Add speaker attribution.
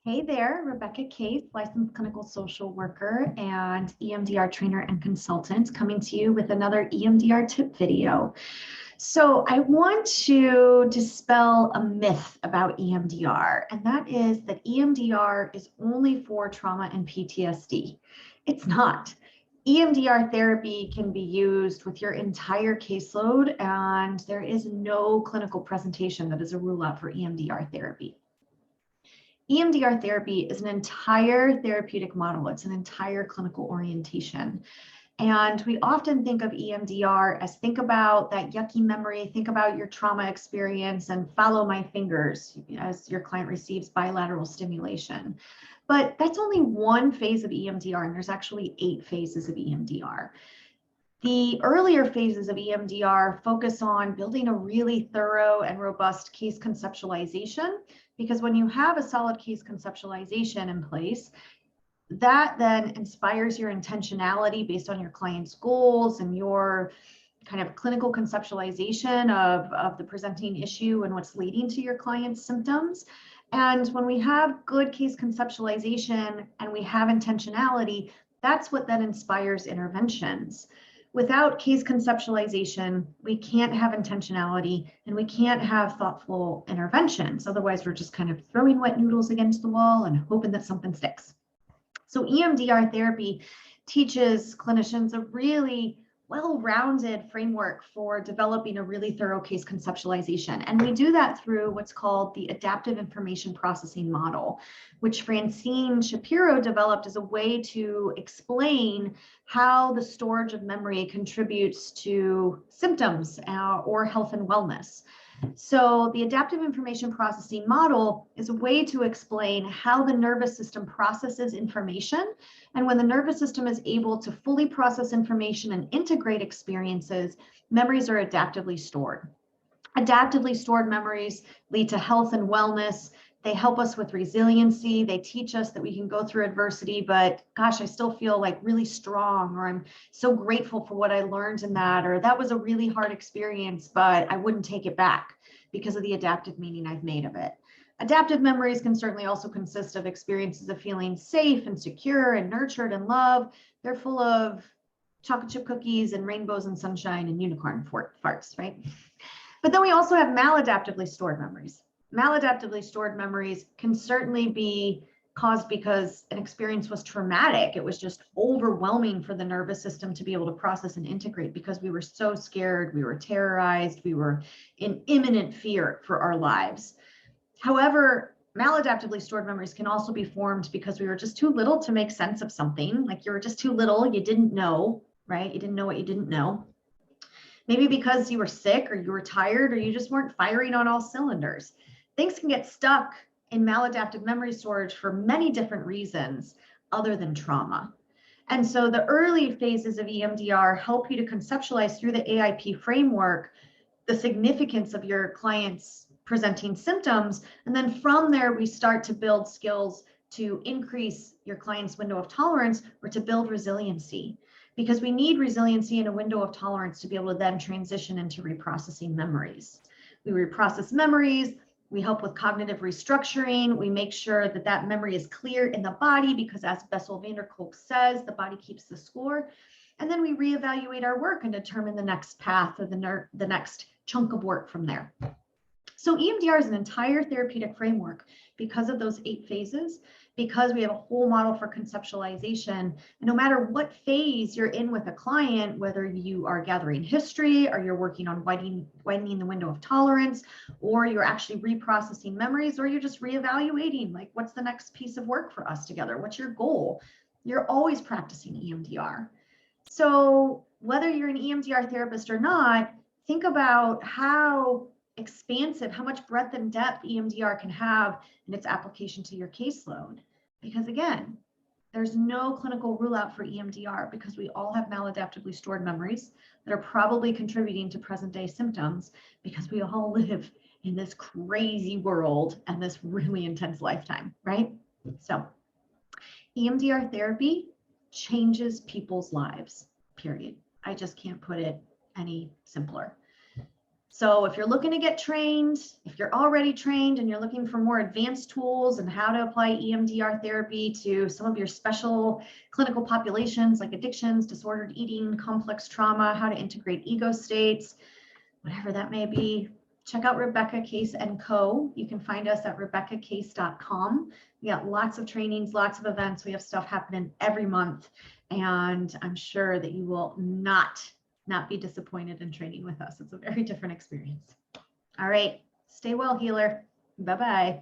Speaker 1: Hey there, Rebecca Case, licensed clinical social worker and EMDR trainer and consultant, coming to you with another EMDR tip video. So I want to dispel a myth about EMDR, and that is that EMDR is only for trauma and PTSD. It's not. EMDR therapy can be used with your entire caseload, and there is no clinical presentation that is a rule out for EMDR therapy. EMDR therapy is an entire therapeutic model. It's an entire clinical orientation. And we often think of EMDR as think about that yucky memory, think about your trauma experience and follow my fingers as your client receives bilateral stimulation. But that's only one phase of EMDR, and there's actually 8 phases of EMDR. The earlier phases of EMDR focus on building a really thorough and robust case conceptualization, because when you have a solid case conceptualization in place, that then inspires your intentionality based on your client's goals and your kind of clinical conceptualization of the presenting issue and what's leading to your client's symptoms. And when we have good case conceptualization and we have intentionality, that's what then inspires interventions. Without case conceptualization, we can't have intentionality and we can't have thoughtful interventions. Otherwise, we're just kind of throwing wet noodles against the wall and hoping that something sticks. So EMDR therapy teaches clinicians a really well-rounded framework for developing a really thorough case conceptualization. And we do that through what's called the adaptive information processing model, which Francine Shapiro developed as a way to explain how the storage of memory contributes to symptoms or health and wellness. So the adaptive information processing model is a way to explain how the nervous system processes information. And when the nervous system is able to fully process information and integrate experiences, memories are adaptively stored. Adaptively stored memories lead to health and wellness. They help us with resiliency. They teach us that we can go through adversity, but gosh, I still feel like really strong, or I'm so grateful for what I learned in that, or that was a really hard experience, but I wouldn't take it back because of the adaptive meaning I've made of it. Adaptive memories can certainly also consist of experiences of feeling safe and secure and nurtured and loved. They're full of chocolate chip cookies and rainbows and sunshine and unicorn farts, right? But then we also have maladaptively stored memories. Maladaptively stored memories can certainly be caused because an experience was traumatic. It was just overwhelming for the nervous system to be able to process and integrate because we were so scared, we were terrorized, we were in imminent fear for our lives. However, maladaptively stored memories can also be formed because we were just too little to make sense of something. Like you were just too little, you didn't know, right? You didn't know what you didn't know. Maybe because you were sick or you were tired or you just weren't firing on all cylinders. Things can get stuck in maladaptive memory storage for many different reasons other than trauma. And so the early phases of EMDR help you to conceptualize through the AIP framework the significance of your client's presenting symptoms. And then from there, we start to build skills to increase your client's window of tolerance or to build resiliency, because we need resiliency and a window of tolerance to be able to then transition into reprocessing memories. We reprocess memories. We help with cognitive restructuring. We make sure that that memory is clear in the body because, as Bessel van der Kolk says, the body keeps the score. And then we reevaluate our work and determine the next path or the next chunk of work from there. So EMDR is an entire therapeutic framework because of those 8 phases, because we have a whole model for conceptualization. And no matter what phase you're in with a client, whether you are gathering history or you're working on widening the window of tolerance, or you're actually reprocessing memories, or you're just reevaluating, like, what's the next piece of work for us together? What's your goal? You're always practicing EMDR. So whether you're an EMDR therapist or not, think about how expansive, how much breadth and depth EMDR can have in its application to your caseload. Because again, there's no clinical rule out for EMDR because we all have maladaptively stored memories that are probably contributing to present day symptoms because we all live in this crazy world and this really intense lifetime, right? So EMDR therapy changes people's lives, period. I just can't put it any simpler. So if you're looking to get trained, if you're already trained and you're looking for more advanced tools and how to apply EMDR therapy to some of your special clinical populations like addictions, disordered eating, complex trauma, how to integrate ego states, whatever that may be, check out Rebecca Case & Co. You can find us at RebeccaCase.com. We got lots of trainings, lots of events. We have stuff happening every month, and I'm sure that you will not be disappointed in training with us. It's a very different experience. All right, stay well, healer. Bye-bye.